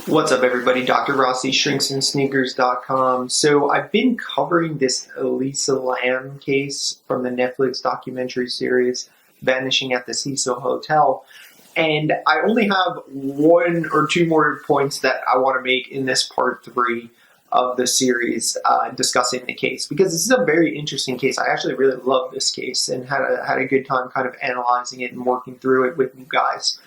What's up, everybody? Dr. Rossi, shrinksandsneakers.com. So I've been covering this Elisa Lam case from the Netflix documentary series Vanishing at the Cecil Hotel. And I only have one or two more points that I want to make in this part 3 of the series discussing the case, because this is a very interesting case. I actually really love this case and had a good time kind of analyzing it and working through it with you guys.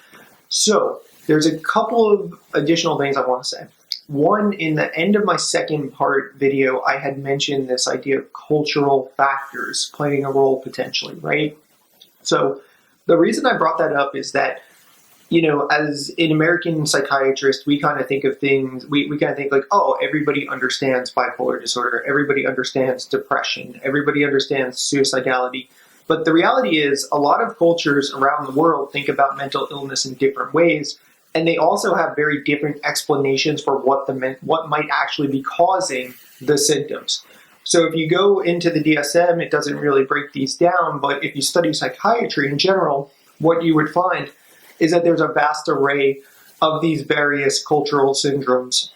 So there's a couple of additional things I want to say. One, in the end of my second part video, I had mentioned this idea of cultural factors playing a role potentially, right? So the reason I brought that up is that, you know, as an American psychiatrist, we kind of think of things, we kind of think like, oh, everybody understands bipolar disorder, everybody understands depression, everybody understands suicidality. But the reality is a lot of cultures around the world think about mental illness in different ways, and they also have very different explanations for what might actually be causing the symptoms. So if you go into the DSM, it doesn't really break these down, but if you study psychiatry in general, what you would find is that there's a vast array of these various cultural syndromes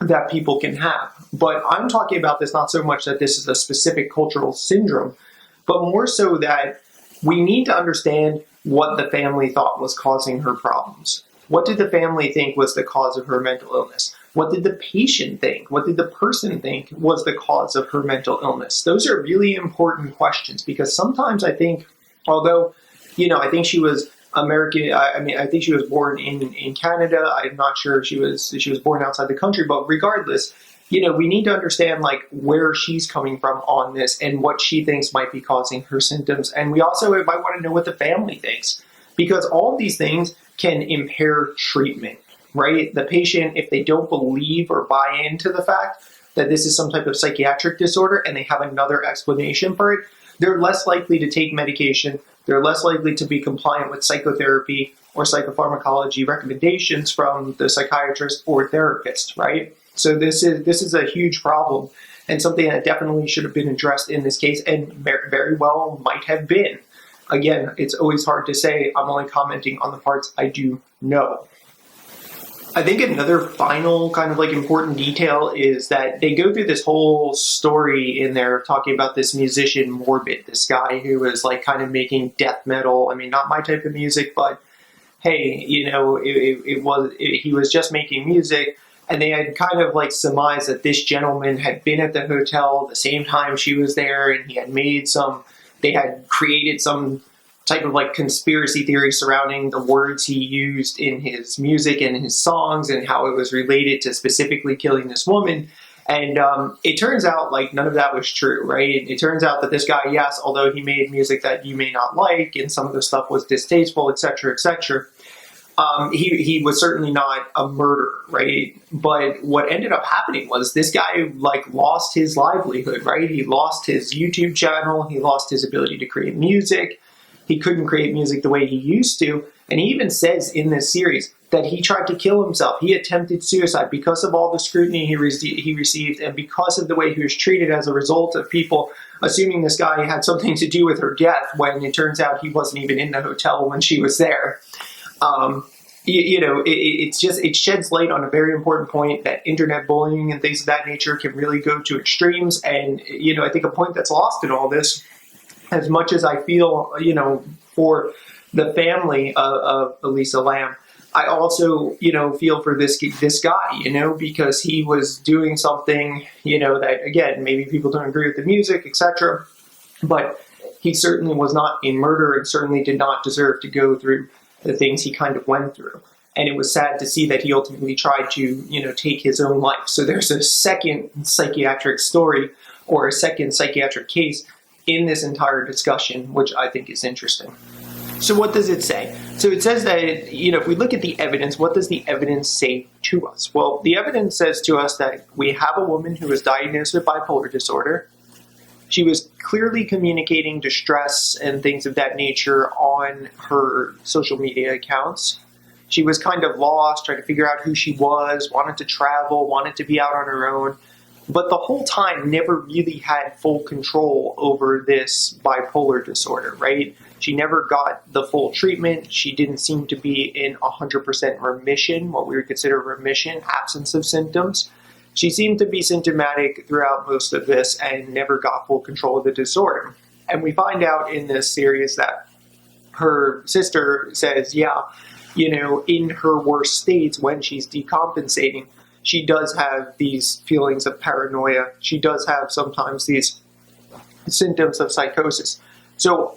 that people can have. But I'm talking about this not so much that this is a specific cultural syndrome, but more so that we need to understand what the family thought was causing her problems. What did the family think was the cause of her mental illness? What did the patient think? What did the person think was the cause of her mental illness? Those are really important questions, because sometimes I think, although, you know, I think she was American, I think she was born in Canada. I'm not sure if she was born outside the country, but regardless, you know, we need to understand like where she's coming from on this and what she thinks might be causing her symptoms. And we also might want to know what the family thinks, because all of these things can impair treatment, right? The patient, if they don't believe or buy into the fact that this is some type of psychiatric disorder and they have another explanation for it, they're less likely to take medication. They're less likely to be compliant with psychotherapy or psychopharmacology recommendations from the psychiatrist or therapist, right? So this is a huge problem and something that definitely should have been addressed in this case, and very well might have been. Again, it's always hard to say. I'm only commenting on the parts I do know. I think another final kind of like important detail is that they go through this whole story in there talking about this musician Morbid, this guy who was like kind of making death metal. I mean, not my type of music, but hey, you know, he was just making music. And they had kind of like surmised that this gentleman had been at the hotel the same time she was there, and they had created some type of like conspiracy theory surrounding the words he used in his music and his songs and how it was related to specifically killing this woman. And it turns out like none of that was true, right? It turns out that this guy, yes, although he made music that you may not like and some of the stuff was distasteful, etc., he was certainly not a murderer, right? But what ended up happening was this guy like lost his livelihood, right? He lost his YouTube channel. He lost his ability to create music. He couldn't create music the way he used to. And he even says in this series that he tried to kill himself. He attempted suicide because of all the scrutiny he received and because of the way he was treated as a result of people assuming this guy had something to do with her death, when it turns out he wasn't even in the hotel when she was there. It sheds light on a very important point that internet bullying and things of that nature can really go to extremes. And, you know, I think a point that's lost in all this, as much as I feel, you know, for the family of Elisa Lam, I also, you know, feel for this guy, you know, because he was doing something, you know, that, again, maybe people don't agree with the music, etc. But he certainly was not a murderer and certainly did not deserve to go through the things he kind of went through. And it was sad to see that he ultimately tried to, you know, take his own life. So there's a second psychiatric story or a second psychiatric case in this entire discussion, which I think is interesting. So what does it say? So it says that, you know, if we look at the evidence, what does the evidence say to us? Well, the evidence says to us that we have a woman who was diagnosed with bipolar disorder. She was clearly communicating distress and things of that nature on her social media accounts. She was kind of lost, trying to figure out who she was, wanted to travel, wanted to be out on her own, but the whole time never really had full control over this bipolar disorder, right? She never got the full treatment. She didn't seem to be in 100% remission, what we would consider remission, absence of symptoms. She seemed to be symptomatic throughout most of this and never got full control of the disorder. And we find out in this series that her sister says, yeah, in her worst states, when she's decompensating, she does have these feelings of paranoia. She does have sometimes these symptoms of psychosis. So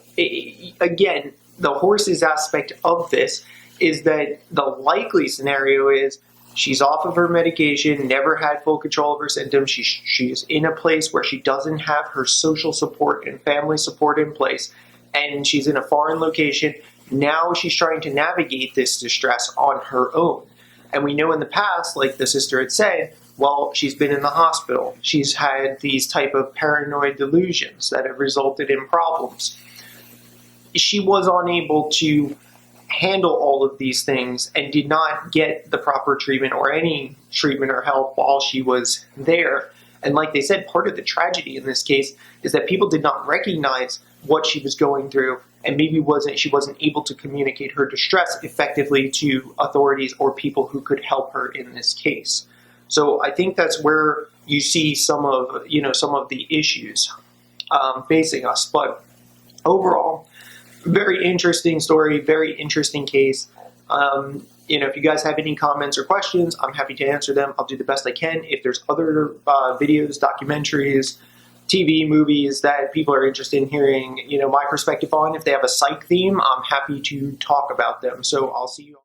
again, the horses aspect of this is that the likely scenario is she's off of her medication, never had full control of her symptoms. She's in a place where she doesn't have her social support and family support in place, and she's in a foreign location. Now she's trying to navigate this distress on her own. And we know in the past, like the sister had said, well, she's been in the hospital. She's had these type of paranoid delusions that have resulted in problems. She was unable to handle all of these things and did not get the proper treatment or any treatment or help while she was there. And like they said, part of the tragedy in this case is that people did not recognize what she was going through, and maybe she wasn't able to communicate her distress effectively to authorities or people who could help her in this case. So I think that's where you see some of the issues facing us. But overall, very interesting story, very interesting case. If you guys have any comments or questions, I'm happy to answer them. I'll do the best I can. If there's other videos, documentaries, TV, movies that people are interested in hearing, my perspective on, if they have a psych theme, I'm happy to talk about them. So I'll see you.